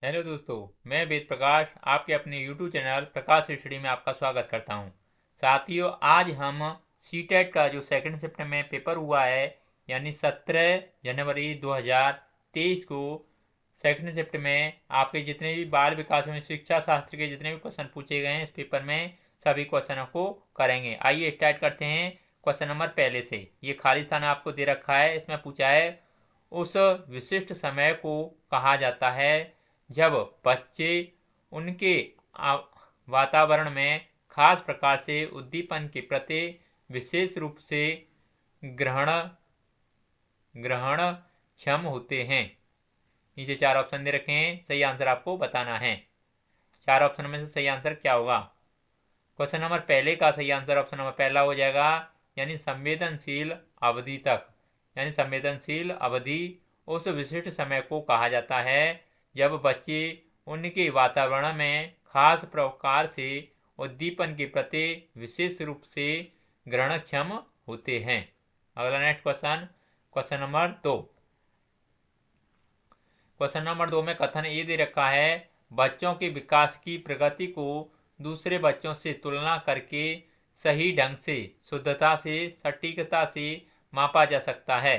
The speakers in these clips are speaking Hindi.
हेलो दोस्तों, मैं वेद प्रकाश आपके अपने यूट्यूब चैनल प्रकाश स्टडी में आपका स्वागत करता हूं। साथियों, आज हम सीटेट का जो सेकंड शिफ्ट में पेपर हुआ है यानी 17 जनवरी 2023 को सेकंड शिफ्ट में आपके जितने भी बाल विकास में शिक्षा शास्त्र के जितने भी क्वेश्चन पूछे गए हैं इस पेपर में सभी क्वेश्चनों को करेंगे। आइए स्टार्ट करते हैं क्वेश्चन नंबर पहले से। ये खाली स्थान आपको दे रखा है। इसमें पूछा है उस विशिष्ट समय को कहा जाता है जब बच्चे उनके वातावरण में खास प्रकार से उद्दीपन के प्रति विशेष रूप से ग्रहण क्षम होते हैं। नीचे चार ऑप्शन दे रखे हैं, सही आंसर आपको बताना है। चार ऑप्शन में से सही आंसर क्या होगा? क्वेश्चन नंबर पहले का सही आंसर ऑप्शन नंबर पहला हो जाएगा, यानी संवेदनशील अवधि तक। यानी संवेदनशील अवधि उस विशिष्ट समय को कहा जाता है जब बच्चे उनके वातावरण में खास प्रकार से उद्दीपन के प्रति विशेष रूप से ग्रहणक्षम होते हैं। अगला next question, question number 2। Question number 2 में कथन ये दे रखा है, बच्चों के विकास की प्रगति को दूसरे बच्चों से तुलना करके सही ढंग से, शुद्धता से, सटीकता से मापा जा सकता है।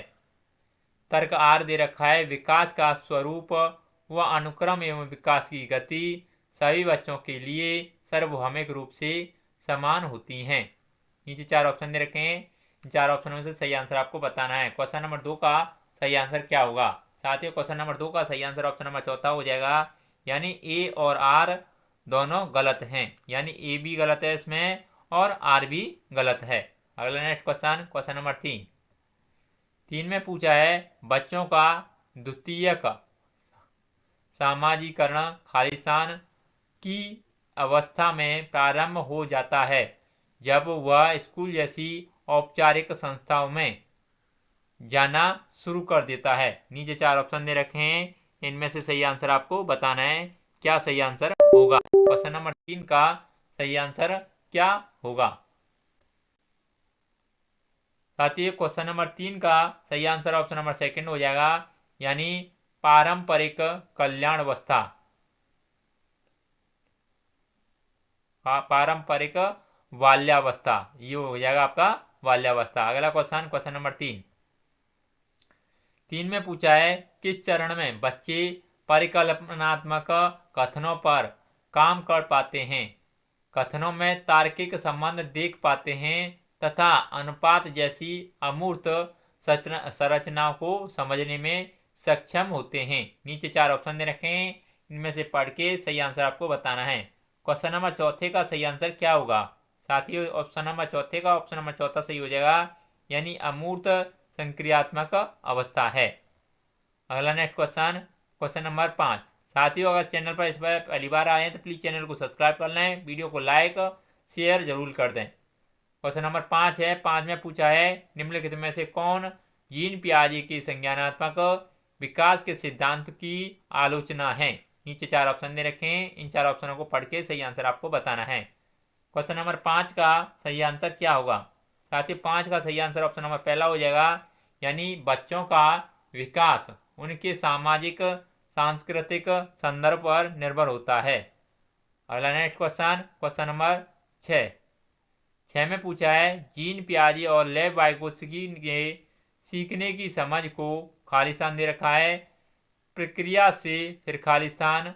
तर्क आर दे रखा है, विकास का स्वरूप व अनुक्रम एवं विकास की गति सभी बच्चों के लिए सार्वभौमिक रूप से समान होती हैं। नीचे चार ऑप्शन दे रखे हैं। चार ऑप्शनों में से सही आंसर आपको बताना है। क्वेश्चन नंबर 2 का सही आंसर क्या होगा? साथियों, क्वेश्चन नंबर 2 का सही आंसर ऑप्शन नंबर चौथा हो जाएगा, यानी ए और आर दोनों गलत हैं। यानी ए भी गलत है इसमें और आर भी गलत है। अगला नेक्स्ट क्वेश्चन, क्वेश्चन नंबर 3 में पूछा है, बच्चों का द्वितीयक सामाजिकरण खालिस्तान की अवस्था में प्रारंभ हो जाता है जब वह स्कूल जैसी औपचारिक संस्थाओं में जाना शुरू कर देता है। नीचे चार ऑप्शन दे रखे हैं, इनमें से सही आंसर आपको बताना है। क्या सही आंसर होगा? क्वेश्चन नंबर 3 का सही आंसर क्या होगा? साथियों, क्वेश्चन नंबर 3 का सही आंसर ऑप्शन नंबर सेकंड हो जाएगा, यानी पारंपरिक कल्याणावस्था। पारंपरिक बाल्यावस्था, ये हो जाएगा आपका बाल्यावस्था। अगला क्वेश्चन, क्वेश्चन नंबर 3 में पूछा है, किस चरण में बच्चे परिकल्पनात्मक कथनों पर काम कर पाते हैं, कथनों में तार्किक संबंध देख पाते हैं तथा अनुपात जैसी अमूर्त संरचनाओं को समझने में सक्षम होते हैं। नीचे चार ऑप्शन दे रखे हैं, इनमें से पढ़ के सही आंसर आपको बताना है। क्वेश्चन नंबर चौथे का सही आंसर क्या होगा? साथियों, ऑप्शन नंबर चौथे का ऑप्शन नंबर चौथा सही हो जाएगा, यानी अमूर्त संक्रियात्मक अवस्था है। अगला नेक्स्ट क्वेश्चन, क्वेश्चन नंबर 5। साथियों, अगर चैनल पर इस बार पहली बार आए हैं तो प्लीज़ चैनल को सब्सक्राइब कर लें, वीडियो को लाइक शेयर जरूर कर दें। क्वेश्चन नंबर 5 है। 5 में पूछा है, निम्नलिखित में से कौन जीन पियाजे के संज्ञानात्मक विकास के सिद्धांत की आलोचना है? नीचे चार ऑप्शन दे रखे हैं, इन चार ऑप्शनों को पढ़ के सही आंसर आपको बताना है। क्वेश्चन नंबर 5 का सही आंसर क्या होगा? साथियों, 5 का सही आंसर ऑप्शन नंबर पहला हो जाएगा, यानी बच्चों का विकास उनके सामाजिक सांस्कृतिक संदर्भ पर निर्भर होता है। अगला नेक्स्ट क्वेश्चन, क्वेश्चन नंबर 6 में पूछा है, जीन पियाजे और लेव वाइगोत्स्की ने सीखने की समझ को खालिस्तान दे रखा है, प्रक्रिया से फिर खालिस्तान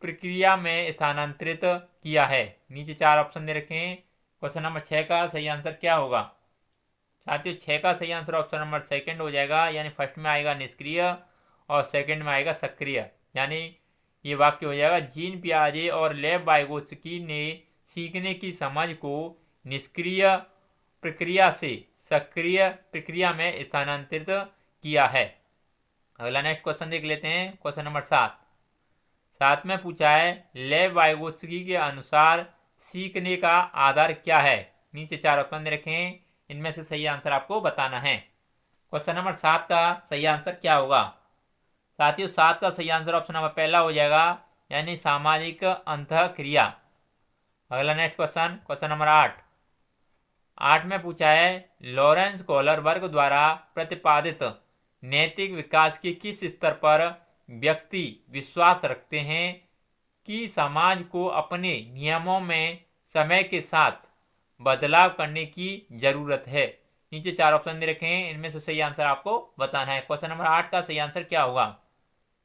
प्रक्रिया में स्थानांतरित किया है। नीचे चार ऑप्शन दे रखे हैं। क्वेश्चन नंबर 6 का सही आंसर क्या होगा? साथियों, 6 का सही आंसर ऑप्शन नंबर सेकंड हो जाएगा, यानी फर्स्ट में आएगा निष्क्रिय और सेकंड में आएगा सक्रिय। यानी ये वाक्य हो जाएगा, जीन पियाजे और लेव वाइगोत्स्की ने सीखने की समझ को निष्क्रिय प्रक्रिया से सक्रिय प्रक्रिया में स्थानांतरित किया है। अगला नेक्स्ट क्वेश्चन देख लेते हैं। क्वेश्चन नंबर 7 में पूछा है, लेव वाइगोत्स्की के अनुसार सीखने का आधार क्या है? नीचे चार ऑप्शन दे रखे हैं, इनमें से सही आंसर आपको बताना है। क्वेश्चन नंबर 7 का सही आंसर क्या होगा? साथियों, 7 का सही आंसर ऑप्शन नंबर पहला हो जाएगा, यानी सामाजिक अंतःक्रिया। अगला नेक्स्ट क्वेश्चन, क्वेश्चन नंबर 8 में पूछा है, लॉरेंस कोहलर वर्ग द्वारा प्रतिपादित नैतिक विकास के किस स्तर पर व्यक्ति विश्वास रखते हैं कि समाज को अपने नियमों में समय के साथ बदलाव करने की जरूरत है। नीचे 4 ऑप्शन दे रखे हैं, इनमें से सही आंसर आपको बताना है। क्वेश्चन नंबर 8 का सही आंसर क्या होगा?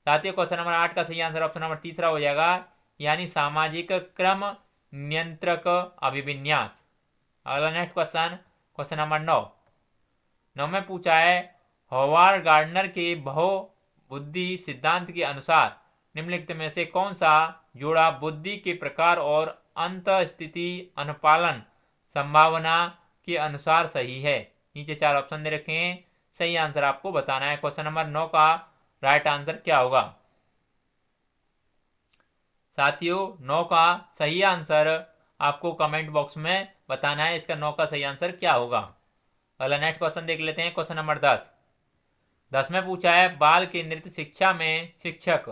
साथियों, क्वेश्चन नंबर 8 का सही आंसर ऑप्शन नंबर तीसरा हो जाएगा, यानी सामाजिक क्रम नियंत्रक अभिविन्यास। अगला नेक्स्ट क्वेश्चन, क्वेश्चन नंबर 9 में पूछा है, हॉवार्ड गार्डनर के बहुबुद्धि सिद्धांत के अनुसार निम्नलिखित में से कौन सा जोड़ा बुद्धि के प्रकार और अंतःस्थिति अनुपालन संभावना के अनुसार सही है? नीचे 4 ऑप्शन दे रखे हैं, सही आंसर आपको बताना है। क्वेश्चन नंबर 9 का राइट आंसर क्या होगा? साथियों, 9 का सही आंसर आपको कमेंट बॉक्स में बताना है, इसका 9 का सही आंसर क्या होगा। अगला नेक्स्ट क्वेश्चन देख लेते हैं। क्वेश्चन नंबर 10 में पूछा है, बाल केंद्रित शिक्षा में शिक्षक।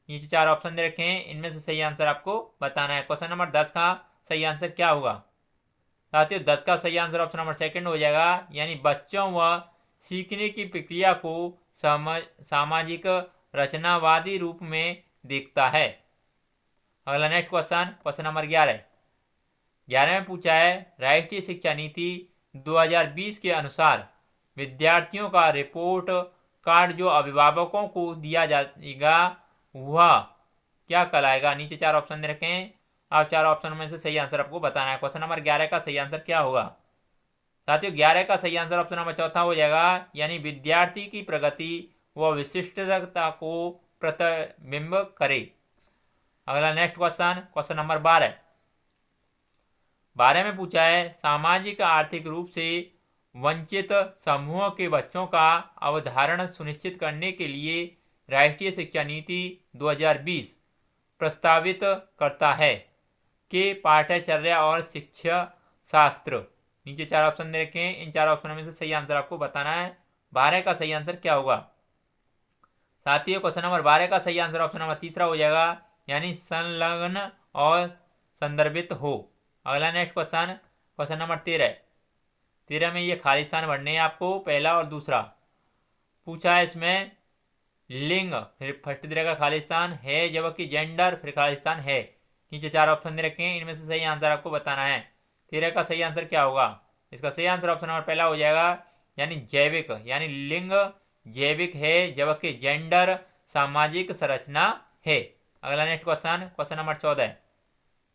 नीचे 4 ऑप्शन दे रखे हैं, इनमें से सही आंसर आपको बताना है। क्वेश्चन नंबर 10 का सही आंसर क्या होगा? साथियों, 10 का सही आंसर ऑप्शन नंबर सेकंड हो जाएगा, यानी बच्चों व सीखने की प्रक्रिया को सामाजिक रचनावादी रूप में देखता है। अगला नेक्स्ट क्वेश्चन, क्वेश्चन नंबर 11 में पूछा है, राष्ट्रीय शिक्षा नीति 2020 के अनुसार विद्यार्थियों का रिपोर्ट कार्ड जो अभिभावकों को दिया जाएगा वह क्या कहलाएगा? नीचे 4 ऑप्शन दे रखे हैं, आप 4 ऑप्शन में से सही आंसर आपको बताना है। क्वेश्चन नंबर 11 का सही आंसर क्या होगा? साथियों, 11 का सही आंसर ऑप्शन नंबर चौथा हो जाएगा, यानी विद्यार्थी की प्रगति व विशिष्टता को प्रतिबिंब करे। अगला नेक्स्ट क्वेश्चन, क्वेश्चन नंबर 12 में पूछा है, सामाजिक आर्थिक रूप से वंचित समूह के बच्चों का अवधारण सुनिश्चित करने के लिए राष्ट्रीय शिक्षा नीति 2020 प्रस्तावित करता है कि पाठ्यचर्या और शिक्षा शास्त्र। नीचे 4 ऑप्शन दे रखे हैं, इन 4 ऑप्शनों में से सही आंसर आपको बताना है। 12 का सही आंसर क्या होगा? साथियों, क्वेश्चन नंबर 12 का सही आंसर ऑप्शन नंबर तीसरा हो जाएगा, यानी संलग्न और संदर्भित हो। अगला नेक्स्ट क्वेश्चन, क्वेश्चन नंबर 13 में ये खाली स्थान भरने हैं आपको, पहला और दूसरा। पूछा है इसमें लिंग, फिर फर्स्ट दे रखा खाली स्थान है, जबकि जेंडर, फिर खाली स्थान है। नीचे 4 ऑप्शन दे रखे हैं, इनमें से सही आंसर आपको बताना है। 13 का सही आंसर क्या होगा? इसका सही आंसर ऑप्शन नंबर पहला हो जाएगा, यानी जैविक, यानी लिंग जैविक है, जबकि जेंडर सामाजिक संरचना है। अगला नेक्स्ट क्वेश्चन, क्वेश्चन नंबर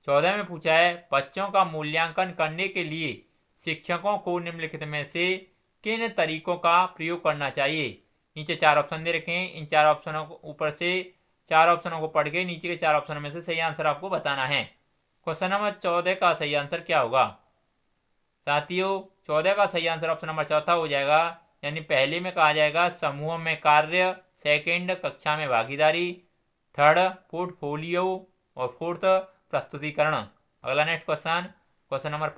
14 में पूछा है, बच्चों का मूल्यांकन करने के लिए शिक्षकों को निम्नलिखित में से किन तरीकों का प्रयोग करना चाहिए? नीचे 4 ऑप्शन दे रखे हैं, इन 4 ऑप्शनों को ऊपर से 4 ऑप्शनों को पढ़ के नीचे के 4 ऑप्शनों में से सही आंसर आपको बताना है। क्वेश्चन नंबर 14 का सही आंसर क्या होगा? साथियों, 14 का सही आंसर ऑप्शन नंबर चौथा हो जाएगा, यानी पहले में कहा जाएगा समूह में कार्य, सेकंड कक्षा में भागीदारी, थर्ड पोर्टफोलियो और फोर्थ प्रस्तुतिकरण। अगला नेक्स्ट क्वेश्चन, क्वेश्चन नंबर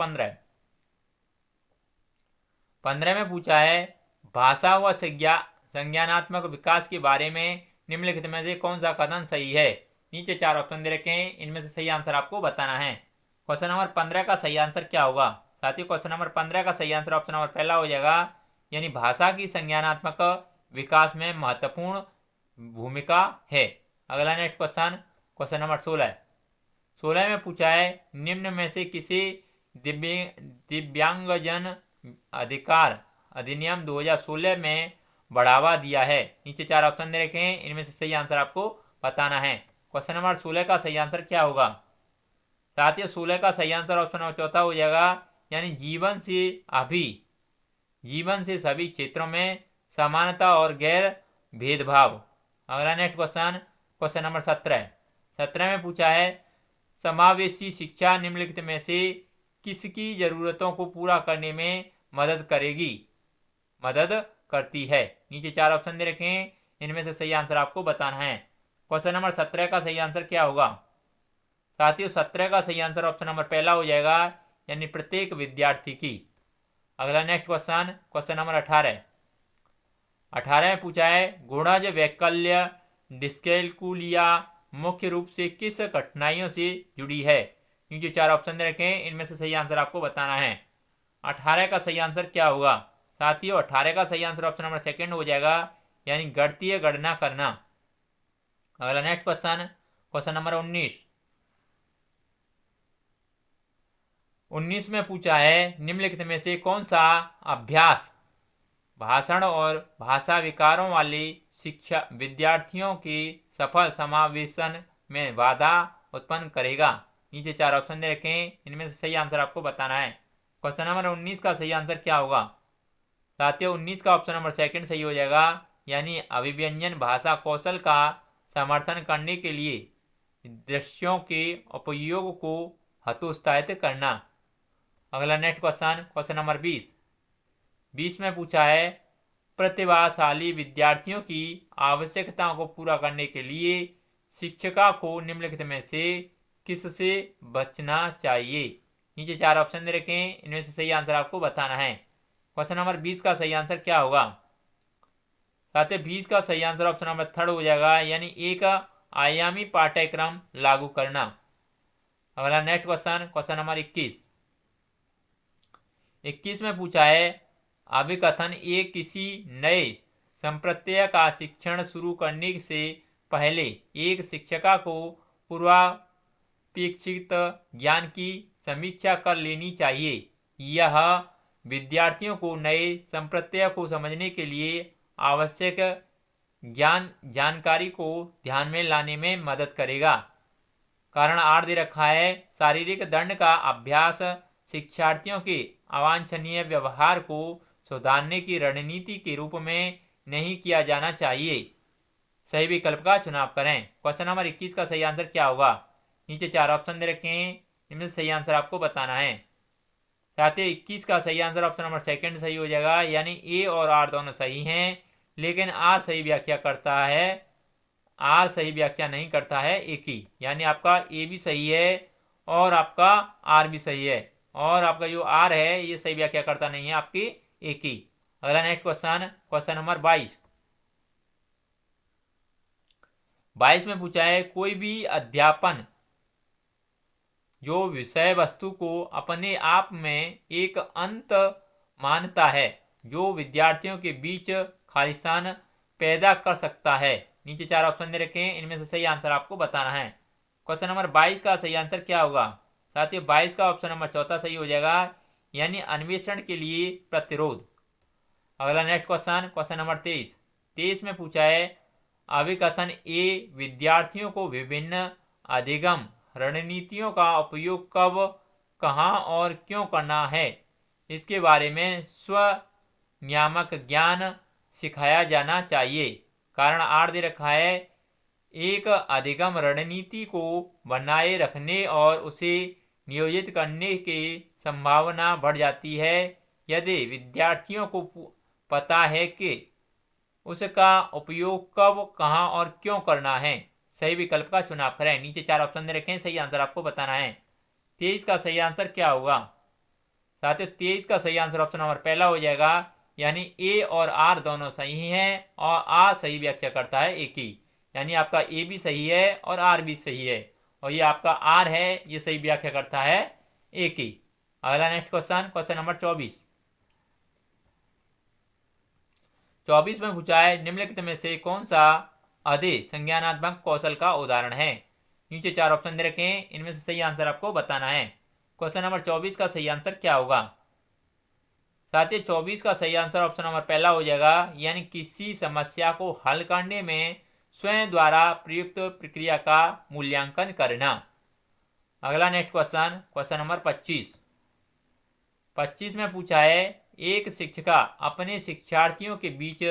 15 में पूछा है, भाषा व संज्ञानात्मक विकास के बारे में निम्नलिखित में से कौन सा कथन सही है? नीचे 4 ऑप्शन दे रखे हैं, इनमें से सही आंसर आपको बताना है। क्वेश्चन नंबर 15 का सही आंसर क्या होगा? साथियों, क्वेश्चन नंबर 15 का सही आंसर ऑप्शन नंबर पहला हो जाएगा, यानी भाषा की संज्ञानात्मक विकास में महत्वपूर्ण भूमिका है। अगला नेक्स्ट क्वेश्चन, क्वेश्चन नंबर 16 में पूछा है, निम्न में से किसी दिव्यांगजन अधिकार अधिनियम 2016 में बढ़ावा दिया है? नीचे 4 ऑप्शन दे रखे हैं, इनमें से सही आंसर आपको बताना है। क्वेश्चन नंबर 16 का सही आंसर क्या होगा? साथियों, 16 का सही आंसर ऑप्शन नंबर चौथा हो जाएगा, यानी जीवन से सभी क्षेत्रों में समानता और गैर भेदभाव। अगला नेक्स्ट क्वेश्चन, क्वेश्चन नंबर 17 में पूछा है, समावेशी शिक्षा निम्नलिखित में से किसकी जरूरतों को पूरा करने में मदद करती है? नीचे 4 ऑप्शन दे रखे हैं, इनमें से सही आंसर आपको बताना है। क्वेश्चन नंबर 17 का सही आंसर क्या होगा? साथियों, 17 का सही आंसर ऑप्शन नंबर पहला हो जाएगा, यानी प्रत्येक विद्यार्थी की। अगला नेक्स्ट क्वेश्चन, क्वेश्चन नंबर 18 में पूछा है, गुणज वैकल्य डिस्कैल्कुलिया मुख्य रूप से किस कठिनाइयों से जुड़ी है? नीचे 4 ऑप्शन दे रखे हैं, इनमें से सही आंसर आपको बताना है। 18 का सही आंसर क्या होगा? साथियों, 18 का सही आंसर ऑप्शन नंबर सेकंड हो जाएगा, यानी गणितीय गणना करना। अगला नेक्स्ट क्वेश्चन, क्वेश्चन नंबर 19 में पूछा है निम्नलिखित में से कौन सा अभ्यास भाषण और भाषा विकारों वाले शिक्षा विद्यार्थियों के सफल समावेशन में बाधा उत्पन्न करेगा। नीचे 4 ऑप्शन दे रखे हैं, इनमें से सही आंसर आपको बताना है। क्वेश्चन नंबर 19 का सही आंसर क्या होगा साथियों? 19 का ऑप्शन नंबर सेकंड सही हो जाएगा, यानी अभिव्यंजन भाषा कौशल का समर्थन करने के लिए दृश्यों के उपयोग को हतोत्साहित करना। अगला नेक्स्ट क्वेश्चन, क्वेश्चन नंबर 20 में पूछा है प्रतिभाशाली विद्यार्थियों की आवश्यकताओं को पूरा करने के लिए शिक्षिका को निम्नलिखित में से किससे बचना चाहिए। नीचे 4 ऑप्शन दे रखे हैं, इनमें से सही आंसर आपको बताना है। क्वेश्चन नंबर 20 का सही आंसर क्या होगा साथियों? 20 का सही आंसर ऑप्शन नंबर 3 हो जाएगा, यानी एक आयामी पाठ्यक्रम लागू करना। अगला नेक्स्ट क्वेश्चन, क्वेश्चन नंबर 21 में पूछा है अभिकथन एक किसी नए संप्रत्यय का शिक्षण शुरू करने से पहले एक शिक्षिका को पूर्वापेक्षित ज्ञान की समीक्षा कर लेनी चाहिए। यह विद्यार्थियों को नए संप्रत्यय को समझने के लिए आवश्यक जानकारी को ध्यान में लाने में मदद करेगा। कारण 8 दे रखा है शारीरिक दंड का अभ्यास शिक्षार्थियों के अवांछनीय व्यवहार को सुधारने की रणनीति के रूप में नहीं किया जाना चाहिए। सही विकल्प का चुनाव करें। क्वेश्चन नंबर 21 का सही आंसर क्या होगा? नीचे 4 ऑप्शन दे रखे हैं, इनमें सही आंसर आपको बताना है। साथियों 21 का सही आंसर ऑप्शन नंबर सेकंड सही हो जाएगा, यानी ए और आर दोनों सही हैं, लेकिन आर सही व्याख्या करता है, आर सही व्याख्या नहीं करता है ए की, यानी आपका ए भी सही है और आपका आर भी सही है, और आपका जो आर है ये सही व्याख्या करता नहीं है आपकी ए की। अगला नेक्स्ट क्वेश्चन, क्वेश्चन नंबर 22 में पूछा है कोई भी अध्यापन जो विषय वस्तु को अपने आप में एक अंत मानता है जो विद्यार्थियों के बीच खालिस्तान पैदा कर सकता है। नीचे 4 ऑप्शन दे रखे हैं, इनमें से सही आंसर आपको बताना है। क्वेश्चन नंबर 22 का सही आंसर क्या होगा साथियों? 22 का ऑप्शन नंबर 4 सही हो जाएगा, यानी अन्वेषण के लिए प्रतिरोध। अगला नेक्स्ट क्वेश्चन, क्वेश्चन नंबर 23 में पूछा है अभिकथन ए विद्यार्थियों को विभिन्न अधिगम रणनीतियों का उपयोग कब, कहाँ और क्यों करना है, इसके बारे में स्व नियामक ज्ञान सिखाया जाना चाहिए। कारण 8 दे रखा है एक अधिगम रणनीति को बनाए रखने और उसे नियोजित करने की संभावना बढ़ जाती है यदि विद्यार्थियों को पता है कि उसका उपयोग कब, कहाँ और क्यों करना है। सही विकल्प का चुनाव करें। नीचे 4 ऑप्शन दे रखें, सही आंसर आपको बताना है। 23 का सही आंसर क्या होगा साथियों? 23 का सही आंसर ऑप्शन नंबर पहला हो जाएगा, यानी ए और आर दोनों सही हैं और आर सही व्याख्या करता है ए की, यानी आपका ए भी सही है और आर भी सही है, और ये आपका आर है ये सही व्याख्या करता है ए की। अगला नेक्स्ट क्वेश्चन, क्वेश्चन नंबर 24 में पूछा है निम्नलिखित में से कौन सा अधि संज्ञानात्मक कौशल का उदाहरण है। नीचे 4 ऑप्शन दे रखे हैं, इनमें से सही आंसर आपको बताना है। क्वेश्चन नंबर 24 का सही आंसर क्या होगा साथियों? 24 का सही आंसर ऑप्शन नंबर पहला हो जाएगा, यानी किसी समस्या को हल करने में स्वयं द्वारा प्रयुक्त प्रक्रिया का मूल्यांकन करना। अगला नेक्स्ट क्वेश्चन, क्वेश्चन नंबर 25 में पूछा है एक शिक्षिका अपने शिक्षार्थियों के बीच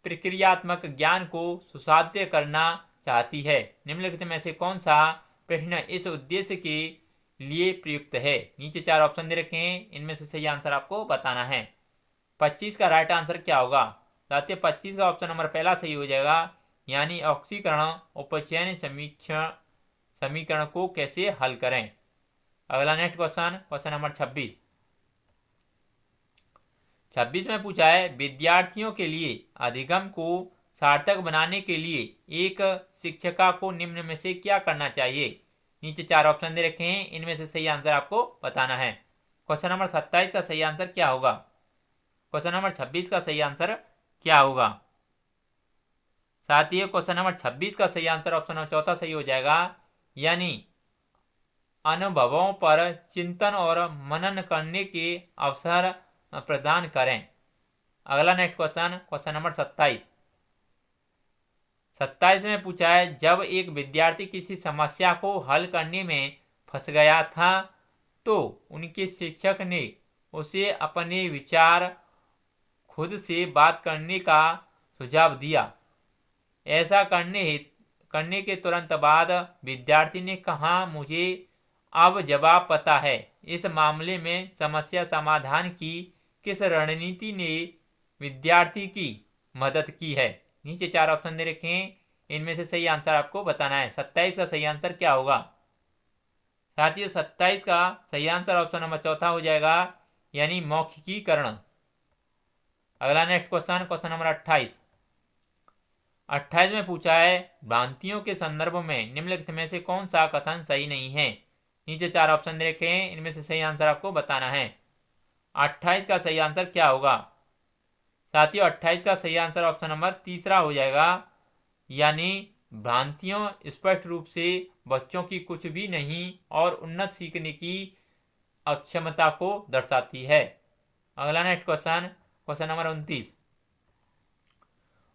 प्रक्रियात्मक ज्ञान को सुसाध्य करना चाहती है। निम्नलिखित में से कौन सा प्रश्न इस उद्देश्य के लिए प्रयुक्त है। नीचे 4 ऑप्शन दे रखे हैं, इनमें से सही आंसर आपको बताना है। 25 का राइट आंसर क्या होगा साथियों? 25 का ऑप्शन नंबर पहला सही हो जाएगा, यानी ऑक्सीकरण उपचयन समीकरण को कैसे हल करें। अगला नेक्स्ट क्वेश्चन, क्वेश्चन नंबर 26 में पूछा है विद्यार्थियों के लिए अधिगम को सार्थक बनाने के लिए एक शिक्षिका को निम्न में से क्या करना चाहिए। नीचे 4 ऑप्शन दे रखे हैं, इनमें से सही आंसर आपको बताना है। क्वेश्चन नंबर 27 का सही आंसर क्या होगा? क्वेश्चन नंबर 26 का सही आंसर क्या होगा साथियों क्वेश्चन नंबर 26 का सही आंसर ऑप्शन नंबर चौथा सही हो जाएगा, यानी अनुभवों पर चिंतन और मनन करने के अवसर प्रदान करें। अगला नेक्स्ट क्वेश्चन, क्वेश्चन नंबर 27 में पूछा है, जब एक विद्यार्थी किसी समस्या को हल करने में फंस गया था तो उनके शिक्षक ने उसे अपने विचार खुद से बात करने का सुझाव दिया। ऐसा करने के तुरंत बाद विद्यार्थी ने कहा, मुझे अब जवाब पता है। इस मामले में समस्या समाधान की किस रणनीति ने विद्यार्थी की मदद की है? नीचे 4 ऑप्शन दे रखे हैं, इनमें से सही आंसर आपको बताना है। 27 का सही आंसर क्या होगा? साथियों 27 का सही आंसर ऑप्शन नंबर चौथा हो जाएगा, यानी मौखिकीकरण। अगला नेक्स्ट क्वेश्चन, क्वेश्चन नंबर 28 में पूछा है, भ्रांतियों के संदर्भ में निम्नलिखित में से कौन सा कथन सही नहीं है? नीचे 4 ऑप्शन दे रखे हैं, इनमें से सही आंसर आपको बताना है। 28 का सही आंसर क्या होगा? साथियों 28 का सही आंसर ऑप्शन नंबर तीसरा हो जाएगा, यानी भ्रांतियों स्पष्ट रूप से बच्चों की कुछ भी नहीं और उन्नत सीखने की अक्षमता को दर्शाती है। अगला नेक्स्ट क्वेश्चन, क्वेश्चन नंबर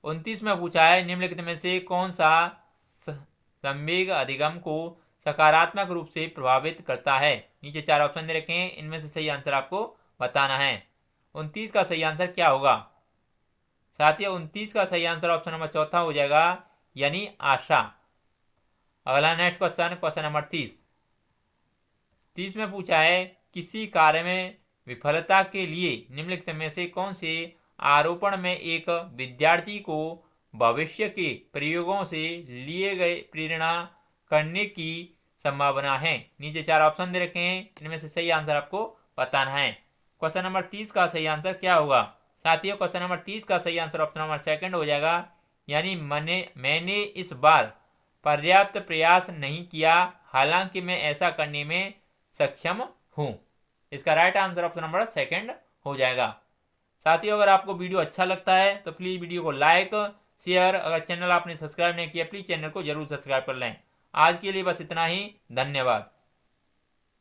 29 में पूछा है, निम्नलिखित में से कौन सा संवेग अधिगम को सकारात्मक रूप से प्रभावित करता है? नीचे 4 ऑप्शन दे रखे हैं, इनमें से सही आंसर आपको बताना है। 29 का सही आंसर क्या होगा? साथियों 29 का सही आंसर ऑप्शन नंबर चौथा हो जाएगा, यानी आशा। अगला नेक्स्ट क्वेश्चन, क्वेश्चन नंबर 30 में पूछा है, किसी कार्य में विफलता के लिए निम्नलिखित में से कौन से आरोपण में एक विद्यार्थी को भविष्य के प्रयोगों से लिए गए प्रेरणा करने की संभावना है? नीचे 4 ऑप्शन दे रखे हैं, इनमें से सही आंसर आपको बताना है। क्वेश्चन नंबर 30 का सही आंसर क्या होगा? साथियों क्वेश्चन नंबर 30 का सही आंसर ऑप्शन नंबर सेकंड हो जाएगा, यानी मैंने इस बार पर्याप्त प्रयास नहीं किया, हालांकि मैं ऐसा करने में सक्षम हूं। इसका right answer option number second हो जाएगा। साथियों अगर आपको वीडियो अच्छा लगता है तो प्लीज़ वीडियो को लाइक शेयर, अगर चैनल आपने सब्सक्राइब नहीं किया प्लीज़ चैनल को जरूर सब्सक्राइब कर लें। आज के लिए बस इतना ही, धन्यवाद।